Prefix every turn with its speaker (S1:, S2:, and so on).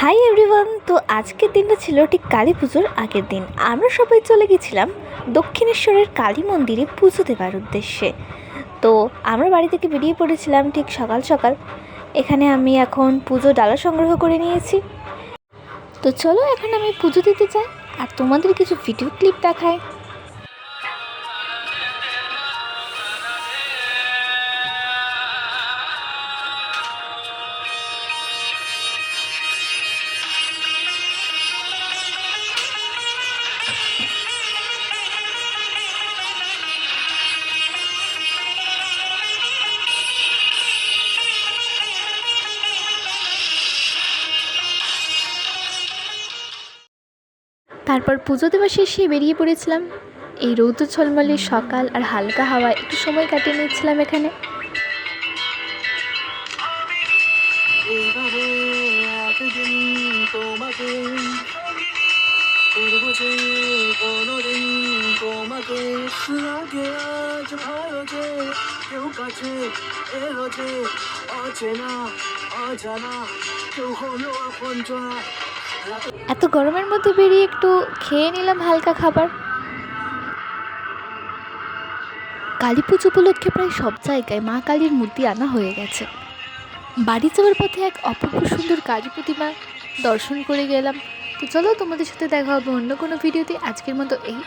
S1: Hi everyone. তো আজকের দিনটা ছিল ঠিক কালী পুজোর আগের দিন। আমরা সবাই চলে গেছিলাম দক্ষিণেশ্বরের কালী মন্দিরে পুজো দেওয়ার উদ্দেশ্যে। তো আমরা বাড়ি থেকে বেরিয়ে পড়েছিলাম ঠিক সকাল সকাল। এখানে আমি এখন পুজো ডালা সংগ্রহ করে নিয়েছি। তো চলো এখন আমি পুজো দিতে চাই আর তোমাদের কিছু ভিডিও ক্লিপ দেখাই। তারপর পুজো দেওয়া শেষে বেরিয়ে পড়েছিলাম। এই রৌদ্র ঝলমলে সকাল আর হালকা হাওয়া একটু সময় কাটিয়ে নিচ্ছিলাম এখানে। এত গরমের মধ্যে বেরিয়ে একটু খেয়ে নিলাম হালকা খাবার। কালী পুজো উপলক্ষে প্রায় সব জায়গায় মা কালীর মূর্তি আনা হয়ে গেছে। বাড়ি যাওয়ার পথে এক অপূর্ব সুন্দর কালী প্রতিমা দর্শন করে গেলাম। তো চলো তোমাদের সাথে দেখা হবে অন্য কোনো ভিডিওতে। আজকের মতো এই